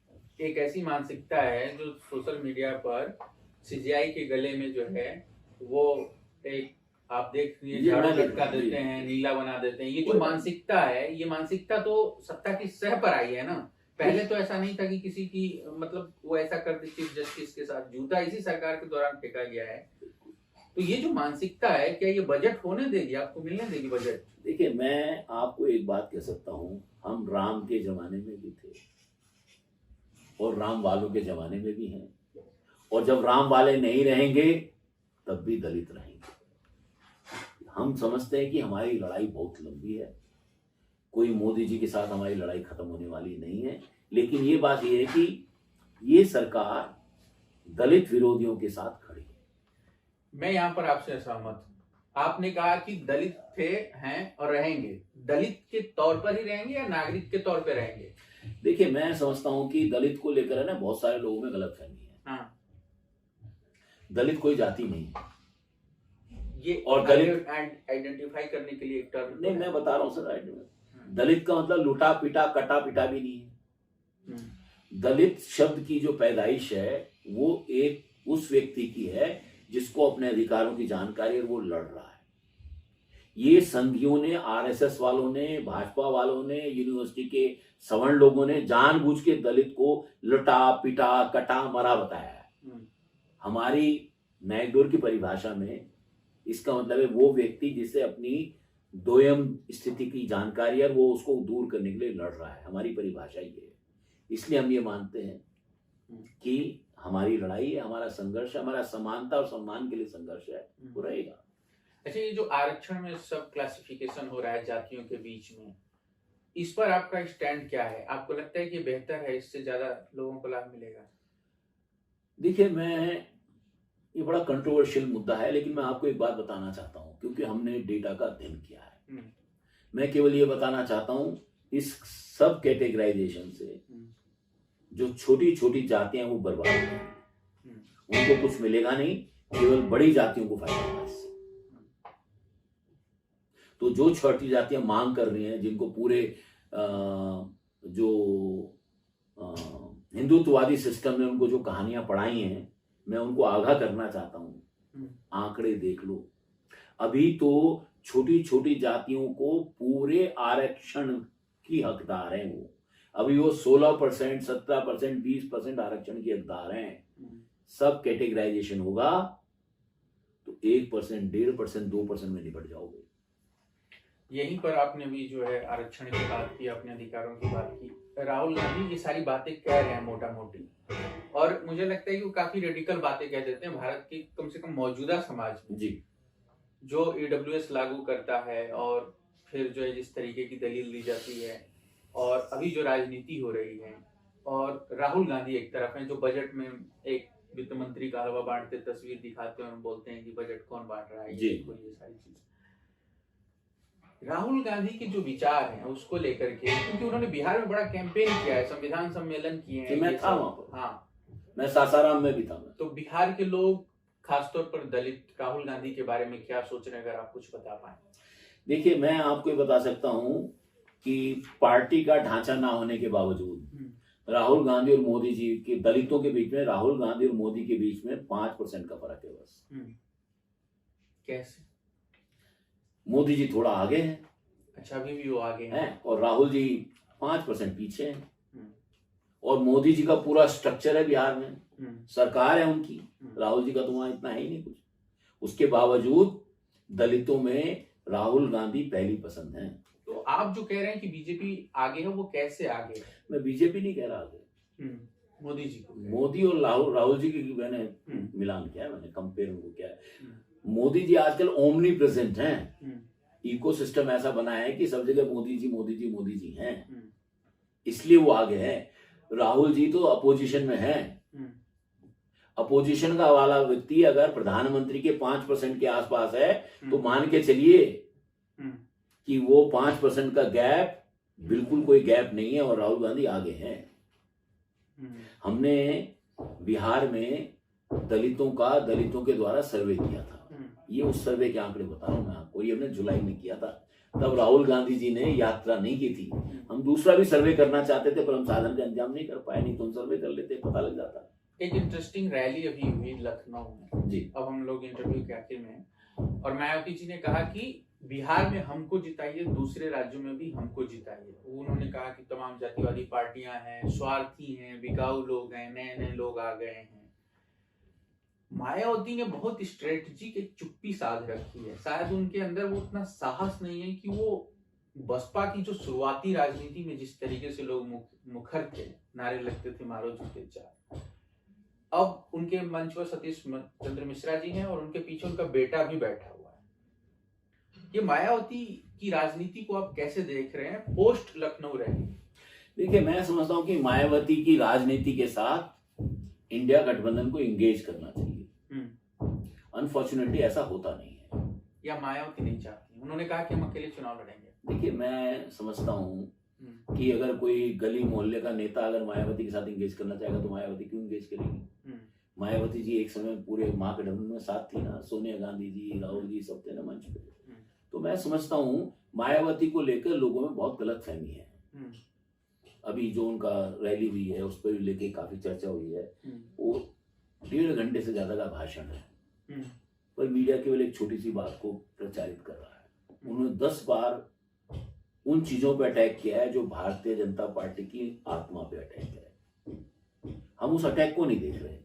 एक ऐसी मानसिकता है जो सोशल मीडिया पर सीजीआई के गले में जो है वो एक, आप देख झाड़ू लटका देते हैं, नीला बना देते हैं। ये जो मानसिकता है, ये मानसिकता तो सत्ता की सह पर आई है ना, पहले तो ऐसा नहीं था कि किसी की मतलब वो ऐसा करते चीफ जस्टिस के साथ, जूता इसी सरकार के दौरान फेंका गया है। तो ये जो मानसिकता है, क्या ये बजट होने देगी, आपको मिलने देगी बजट? देखिए, मैं आपको एक बात कह सकता हूँ, हम राम के जमाने में भी थे और राम वालों के जमाने में भी हैं, और जब राम वाले नहीं रहेंगे तब भी दलित रहेंगे। हम समझते हैं कि हमारी लड़ाई बहुत लंबी है, कोई मोदी जी के साथ हमारी लड़ाई खत्म होने वाली नहीं है, लेकिन ये बात ये है कि ये सरकार दलित विरोधियों के साथ खड़ी है। मैं यहाँ पर आपसे सहमत हूँ। आपने कहा कि दलित थे, हैं और रहेंगे। दलित के तौर पर ही रहेंगे या नागरिक के तौर पर रहेंगे? देखिए, मैं समझता हूँ कि दलित को लेकर है ना बहुत सारे लोगों में गलतफहमी है। हाँ। दलित कोई जाति नहीं है, ये और दलित आइडेंटिफाई करने के लिए एक टर्म नहीं, मैं बता रहा हूँ सर, दलित का मतलब लुटा पिटा कटा पिटा भी नहीं है। दलित शब्द की जो पैदाइश है वो एक उस व्यक्ति की है जिसको अपने अधिकारों की जानकारी और वो लड़ रहा है। ये संघियों ने, आरएसएस वालों ने, भाजपा वालों ने, यूनिवर्सिटी के सवर्ण लोगों ने जानबूझ के दलित को लुटा पिटा कटा मरा बताया है। हमारी न्यायिक की परिभाषा में इसका मतलब है वो व्यक्ति जिसे अपनी दोयम स्थिति की जानकारी है वो उसको दूर करने के लिए लड़ रहा है। हमारी परिभाषा ये है, इसलिए हम ये मानते हैं कि हमारी लड़ाई है, हमारा संघर्ष है, हमारा समानता और सम्मान के लिए संघर्ष है, वो रहेगा। अच्छा, ये जो आरक्षण में सब क्लासिफिकेशन हो रहा है जातियों के बीच में, इस पर आपका स्टैंड क्या है? आपको लगता है कि बेहतर है, इससे ज्यादा लोगों को लाभ मिलेगा? देखिए, ये बड़ा कंट्रोवर्शियल मुद्दा है, लेकिन मैं आपको एक बात बताना चाहता हूं, क्योंकि हमने डेटा का अध्ययन किया है। मैं केवल ये बताना चाहता हूं, इस सब कैटेगराइजेशन से जो छोटी छोटी जातियां वो बर्बाद हो जाएंगी, उनको कुछ मिलेगा नहीं, केवल बड़ी जातियों को फायदा होगा इससे। तो जो छोटी जातियां मांग कर रही हैं, जिनको पूरे जो हिंदुत्ववादी सिस्टम ने उनको जो कहानियां पढ़ाई हैं, मैं उनको आगाह करना चाहता हूं, आंकड़े देख लो। अभी तो छोटी छोटी जातियों को पूरे आरक्षण की हकदार हैं वो। अभी वो 16%, 17%, 20% आरक्षण की हकदार हैं। सब कैटेगराइजेशन होगा तो 1%, 1.5%, 2% में निपट जाओगे। यहीं पर आपने भी जो है आरक्षण की बात की, अपने अधिकारों की बात की। राहुल गांधी ये सारी बातें कह रहे हैं मोटा मोटी, और मुझे लगता है कि वो काफी रेडिकल बातें कह देते हैं भारत की कम से कम मौजूदा समाज में जी, जो EWS लागू करता है, और फिर जो है जिस तरीके की दलील दी जाती है, और अभी जो राजनीति हो रही है, और राहुल गांधी एक तरफ है जो बजट में एक वित्त मंत्री का हलवा बांटते तस्वीर दिखाते हैं और बोलते हैं कि बजट कौन बांट रहा है, ये सारी चीज। राहुल गांधी के जो विचार हैं उसको लेकर के, क्योंकि उन्होंने बिहार में बड़ा कैंपेन किया है, संविधान सम्मेलन किए हैं। मैं था वहां पर। हाँ, मैं सासाराम में भी था। तो बिहार के लोग, खासतौर पर दलित, राहुल गांधी के बारे में क्या सोच रहे हैं, अगर आप कुछ बता पाए? देखिए, मैं आपको ये बता सकता हूं कि पार्टी का ढांचा ना होने के बावजूद राहुल गांधी और मोदी जी के, दलितों के बीच में, राहुल गांधी और मोदी के बीच में 5% का फर्क है बस। कैसे? मोदी जी थोड़ा आगे हैं। अच्छा, अभी भी वो आगे हैं, और राहुल जी 5% पीछे हैं। और मोदी जी का पूरा स्ट्रक्चर है बिहार में, सरकार है उनकी, राहुल जी का तो वहां इतना है ही नहीं कुछ। उसके बावजूद दलितों में राहुल गांधी पहली पसंद है। तो आप जो कह रहे हैं कि बीजेपी आगे है, वो कैसे आगे है? मैं बीजेपी नहीं कह रहा आगे, मोदी जी को, मोदी और राहुल जी की मैंने मिलान किया है, मैंने कंपेयर उनको किया है। मोदी जी आजकल ओमनी प्रेजेंट हैं, इकोसिस्टम ऐसा बना है कि सब जगह मोदी जी मोदी जी मोदी जी हैं, इसलिए वो आगे है। राहुल जी तो अपोजिशन में है। अपोजिशन का वाला व्यक्ति अगर प्रधानमंत्री के 5% के आसपास है तो मान के चलिए कि वो 5% का गैप बिल्कुल कोई गैप नहीं है, और राहुल गांधी आगे हैं। हमने बिहार में दलितों के द्वारा सर्वे किया था, ये उस सर्वे के आंकड़े बता रहा हूं मैं आपको, ये हमने जुलाई में किया था। तब राहुल गांधी जी ने यात्रा नहीं की थी। हम दूसरा भी सर्वे करना चाहते थे पर हम साधन का इंतजाम नहीं कर पाए, नहीं तो हम सर्वे कर लेते, पता लग जाता। एक इंटरेस्टिंग रैली अभी हुई लखनऊ में जी। अब हम लोग इंटरव्यू के आखिर में, और मायावती जी ने कहा कि बिहार में हमको जिताइए, दूसरे राज्यों में भी हमको जिताइए। उन्होंने कहा कि तमाम जातिवादी पार्टियां हैं, स्वार्थी हैं, बिकाऊ लोग हैं, नए नए लोग आ गए हैं। मायावती ने बहुत स्ट्रेटजिक एक चुप्पी साध रखी है। शायद उनके अंदर वो उतना साहस नहीं है कि वो बसपा की जो शुरुआती राजनीति में जिस तरीके से लोग मुखर थे, नारे लगते थे मारो जूते चार, अब उनके मंच पर सतीश चंद्र मिश्रा जी हैं और उनके पीछे उनका बेटा भी बैठा हुआ है। ये मायावती की राजनीति को आप कैसे देख रहे हैं पोस्ट लखनऊ रैली? देखिए, मैं समझता हूँ कि मायावती की राजनीति के साथ इंडिया गठबंधन को एंगेज करना चाहिए। अनफॉर्चुनेटली ऐसा होता नहीं है, या मायावती नहीं चाहती। उन्होंने कहा कि हम अकेले चुनाव लड़ेंगे। देखिए, मैं समझता हूँ कि अगर कोई गली मोहल्ले का नेता अगर मायावती के साथ एंगेज करना चाहेगा तो मायावती क्यों एंगेज करेगी? मायावती जी एक समय पूरे महागठबंधन में साथ थी ना, सोनिया गांधी जी, राहुल जी सब थे ना मंच पे। तो मैं समझता हूँ मायावती को लेकर लोगों में बहुत गलतफहमी है। अभी जो उनका रैली हुई है उस पर भी लेके काफी चर्चा हुई है। वो 1.5 घंटे से ज्यादा का भाषण है, पर मीडिया केवल एक छोटी सी बात को प्रचारित कर रहा है। उन्होंने 10 बार उन चीजों पे अटैक किया है जो भारतीय जनता पार्टी की आत्मा पे अटैक है। हम उस अटैक को नहीं देख रहे।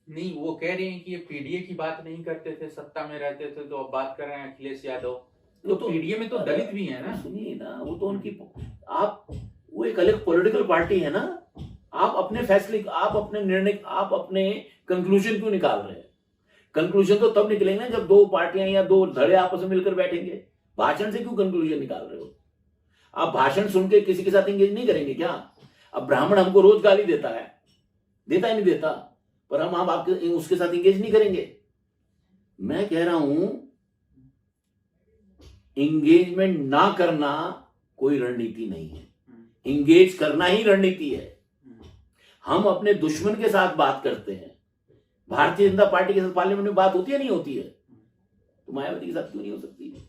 नहीं, वो कह रहे हैं कि ये पीडीए की बात नहीं करते थे, सत्ता में रहते थे, तो अब बात कर रहे हैं अखिलेश यादव। तो पीडीए में तो दलित भी है ना। सुनिए ना, वो तो उनकी वो एक अलग पॉलिटिकल पार्टी है ना। आप अपने फैसले, आप अपने निर्णय, आप अपने कंक्लूजन क्यों निकाल रहे हैं? कंक्लूजन तो तब निकलेंगे ना जब 2 पार्टियां या 2 धड़े आपस में मिलकर बैठेंगे। भाषण से क्यों कंक्लूजन निकाल रहे हो? आप भाषण सुन के किसी के साथ एंगेज नहीं करेंगे क्या? अब ब्राह्मण हमको रोज गाली देता है, देता ही नहीं देता, पर हम आपके उसके साथ एंगेज नहीं करेंगे। मैं कह रहा हूं एंगेजमेंट ना करना कोई रणनीति नहीं है, एंगेज करना ही रणनीति है। हम अपने दुश्मन के साथ बात करते हैं। भारतीय जनता पार्टी के साथ पार्लियामेंट में बात होती है नहीं होती है? तो मायावती के साथ क्यों नहीं हो सकती है?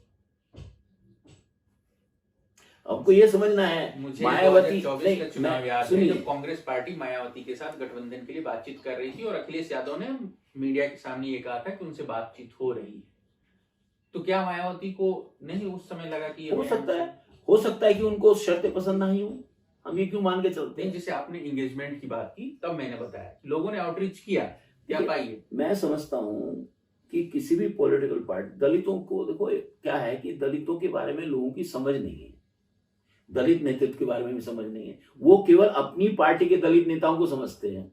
आपको ये समझना है। मुझे मायावती चुनाव याद है जब कांग्रेस पार्टी मायावती के साथ गठबंधन के लिए बातचीत कर रही थी और अखिलेश यादव ने मीडिया के सामने ये कहा था कि उनसे बातचीत हो रही है। तो क्या मायावती को नहीं उस समय लगा कि हो सकता है कि उनको शर्तें पसंद नहीं हो? हम ये क्यों मान के चलते हैं? जैसे आपने एंगेजमेंट की बात की, तब मैंने बताया लोगों ने आउटरीच किया, क्या पाइए? मैं समझता हूं कि किसी भी पॉलिटिकल पार्टी, दलितों को देखो क्या है कि दलितों के बारे में लोगों की समझ नहीं है, दलित नेतृत्व के बारे में भी समझ नहीं है। वो केवल अपनी पार्टी के दलित नेताओं को समझते हैं,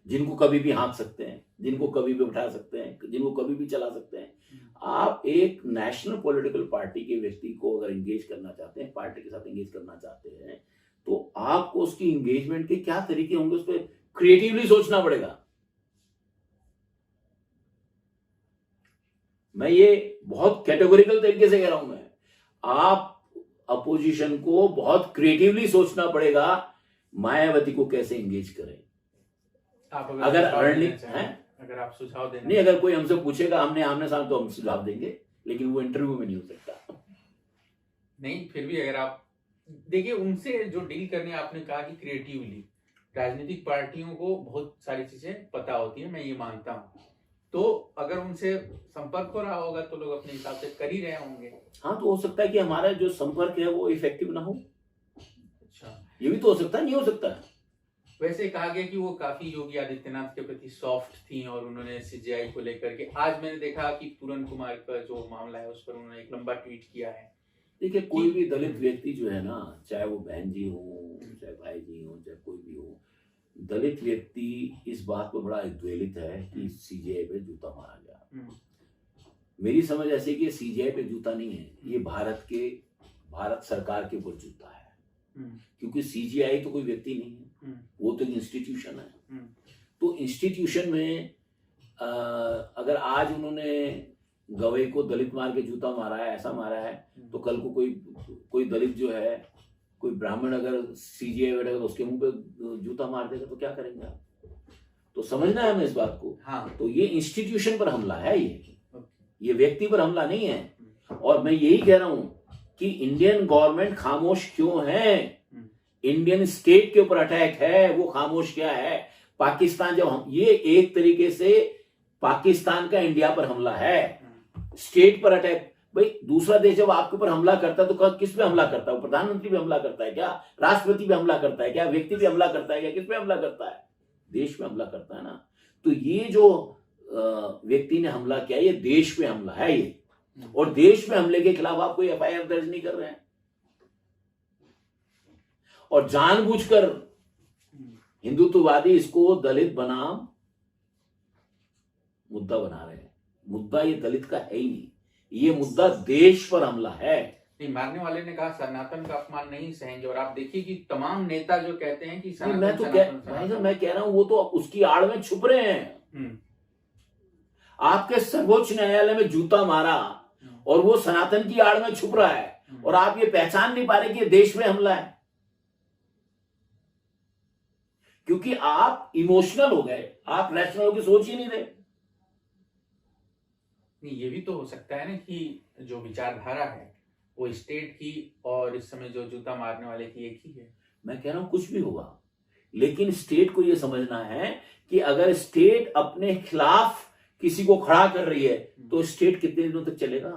जिनको कभी भी हाँक सकते हैं, जिनको कभी भी उठा सकते हैं, जिनको कभी भी चला सकते हैं। आप एक नेशनल पॉलिटिकल पार्टी के व्यक्ति को अगर एंगेज करना चाहते हैं, पार्टी के साथ एंगेज करना चाहते हैं, तो आपको उसकी एंगेजमेंट के क्या तरीके होंगे उस पर क्रिएटिवली सोचना पड़ेगा। मैं ये बहुत कैटेगोरिकल तरीके से कह रहा हूं। मैं आप अपोजिशन को बहुत क्रिएटिवली सोचना पड़ेगा मायावती को कैसे एंगेज करें। आप अगर रणनीति है, अगर आप सुझाव देना नहीं, अगर कोई हमसे पूछेगा हमने आमने सामने तो हम सुझाव देंगे, लेकिन वो इंटरव्यू में नहीं हो सकता। नहीं, फिर भी अगर आप देखिए उनसे जो डील करने, आपने कहा कि क्रिएटिवली, राजनीतिक पार्टियों को बहुत सारी चीजें पता होती है, मैं ये मानता हूँ। तो अगर उनसे संपर्क हो रहा होगा तो लोग अपने हिसाब से कर ही रहे होंगे। हाँ, तो हो सकता है कि हमारा जो संपर्क है वो इफेक्टिव ना हो। अच्छा, ये भी तो हो सकता है, नहीं हो सकता है। वैसे कहा गया कि वो काफी योगी आदित्यनाथ के प्रति सॉफ्ट थी और उन्होंने सीजेआई को लेकर के, आज मैंने देखा कि पूरन कुमार का जो मामला है उस पर उन्होंने एक लंबा ट्वीट किया है। देखिए, कोई भी दलित व्यक्ति जो है ना, चाहे वो बहन जी हो, चाहे भाई जी हो, चाहे कोई भी हो, दलित व्यक्ति इस बात पर बड़ा उद्वेलित है कि सीजेआई पे जूता मारा गया। मेरी समझ ऐसी कि सीजेआई पे जूता नहीं है, ये भारत सरकार के ऊपर जूता है, क्योंकि सीजेआई तो कोई व्यक्ति नहीं है, वो तो इंस्टीट्यूशन है। तो इंस्टीट्यूशन में अगर आज उन्होंने गवई को दलित मार के जूता मारा है, ऐसा मारा है, तो कल को कोई दलित जो है, कोई ब्राह्मण अगर सीजेआई बैठेगा तो उसके मुंह पे जूता मार देगा तो क्या करेंगे आप? तो समझना है हमें इस बात को। हाँ। तो ये इंस्टीट्यूशन पर हमला है, ये व्यक्ति पर हमला नहीं है। और मैं यही कह रहा हूं कि इंडियन गवर्नमेंट खामोश क्यों है? इंडियन स्टेट के ऊपर अटैक है, वो खामोश क्या है? पाकिस्तान जब ये एक तरीके से पाकिस्तान का इंडिया पर हमला है, स्टेट पर अटैक। भाई दूसरा देश जब आपके ऊपर हमला करता है तो किस पे हमला करता है? प्रधानमंत्री पे हमला करता है क्या? राष्ट्रपति पे हमला करता है क्या? व्यक्ति पे हमला करता है क्या? किस पे हमला करता है? देश पे हमला करता है ना। तो ये जो व्यक्ति ने हमला किया, ये देश पे हमला है ये, और देश में हमले के खिलाफ आप कोई एफआईआर दर्ज नहीं कर रहे हैं, और जानबूझकर हिंदुत्ववादी इसको दलित बनाम मुद्दा बना रहे हैं। मुद्दा ये दलित का है ही नहीं, ये मुद्दा देश पर हमला है। नहीं, मारने वाले ने कहा सनातन का अपमान नहीं सहेंगे, और आप देखिए कि तमाम नेता जो कहते हैं कि सनातन, मैं कह रहा हूं वो तो उसकी आड़ में छुप रहे हैं। आपके सर्वोच्च न्यायालय में जूता मारा और वो सनातन की आड़ में छुप रहा है, और आप ये पहचान नहीं पा रहे कि ये देश में हमला है, क्योंकि आप इमोशनल हो गए, आप रैशनल होकर सोच ही नहीं रहे। ये भी तो हो सकता है ना कि जो विचारधारा है वो स्टेट की और इस समय जो जूता मारने वाले की एक ही है। मैं कह रहा हूं कुछ भी होगा, लेकिन स्टेट को यह समझना है कि अगर स्टेट अपने खिलाफ किसी को खड़ा कर रही है तो स्टेट कितने दिनों तक चलेगा?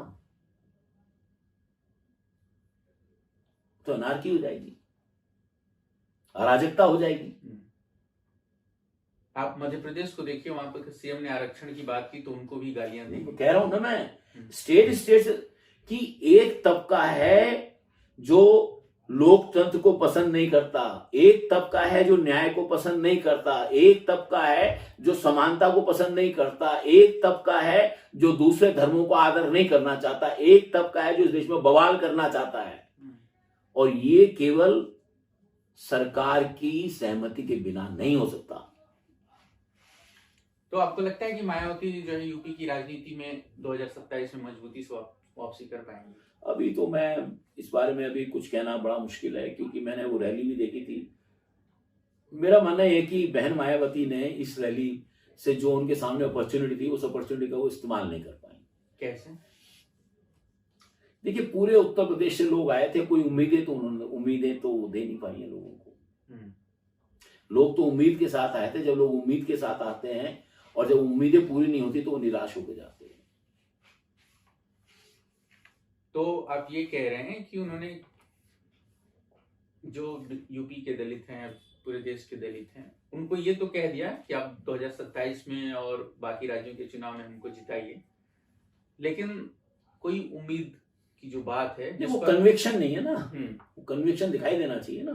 तो अनार्की हो जाएगी, अराजकता हो जाएगी। आप मध्य प्रदेश को देखिए, वहां पर सीएम ने आरक्षण की बात की तो उनको भी गालियां दी। कह रहा हूं ना मैं, स्टेट की एक तबका है जो लोकतंत्र को पसंद नहीं करता, एक तबका है जो न्याय को पसंद नहीं करता, एक तबका है जो समानता को पसंद नहीं करता, एक तबका है जो दूसरे धर्मों को आदर नहीं करना चाहता, एक तबका है जो इस देश में बवाल करना चाहता है, और ये केवल सरकार की सहमति के बिना नहीं हो सकता। तो आपको लगता है कि मायावती जो है यूपी की राजनीति में 2027 में मजबूती से वापसी कर पाएंगे? अभी तो मैं इस बारे में अभी कुछ कहना बड़ा मुश्किल है, क्योंकि मैंने वो रैली भी देखी थी। मेरा मानना है कि बहन मायावती ने इस रैली से जो उनके सामने अपॉर्चुनिटी थी, उस अपॉर्चुनिटी का वो इस्तेमाल नहीं कर पाए। कैसे? देखिए, पूरे उत्तर प्रदेश से लोग आए थे, कोई उम्मीदें तो दे नहीं पाई है लोगों को। लोग तो उम्मीद के साथ आए थे। जब लोग उम्मीद के साथ आते हैं और जब उम्मीदें पूरी नहीं होती तो वो निराश होकर जाते हैं। तो आप ये कह रहे हैं कि उन्होंने, जो यूपी के दलित हैं, पूरे देश के दलित हैं, उनको ये तो कह दिया कि आप 2027 में और बाकी राज्यों के चुनाव में हमको जिताइए, लेकिन कोई उम्मीद की जो बात है, वो कन्विक्शन नहीं है ना, वो कन्विक्शन दिखाई देना चाहिए ना।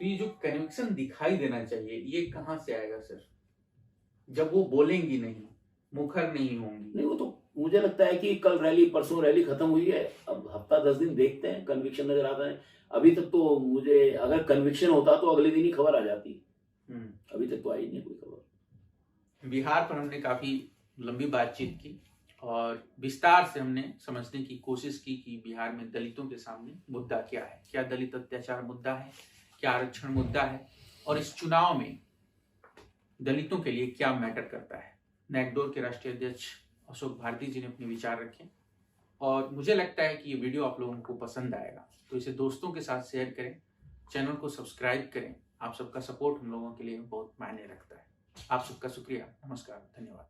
तो ये जो कन्विक्शन दिखाई देना चाहिए, ये कहां से आएगा सर, जब वो बोलेंगी नहीं, मुखर नहीं होंगी? नहीं, वो तो मुझे लगता है कि कल रैली, परसों रैली खत्म हुई है, अब हफ्ता 10 दिन देखते हैं, कन्विक्शन नजर आता है। अभी तक तो मुझे, अगर कन्विक्शन होता तो अगले दिन ही खबर आ जाती। अभी तक तो आई नहीं कोई खबर। बिहार पर हमने काफी लंबी बातचीत की और विस्तार से हमने समझने की कोशिश की कि बिहार में दलितों के सामने मुद्दा क्या है, क्या दलित अत्याचार मुद्दा है, क्या आरक्षण मुद्दा है, और इस चुनाव में दलितों के लिए क्या मैटर करता है। नैकडोर के राष्ट्रीय अध्यक्ष अशोक भारती जी ने अपने विचार रखे, और मुझे लगता है कि ये वीडियो आप लोगों को पसंद आएगा, तो इसे दोस्तों के साथ शेयर करें, चैनल को सब्सक्राइब करें। आप सबका सपोर्ट हम लोगों के लिए बहुत मायने रखता है। आप सबका शुक्रिया, नमस्कार, धन्यवाद।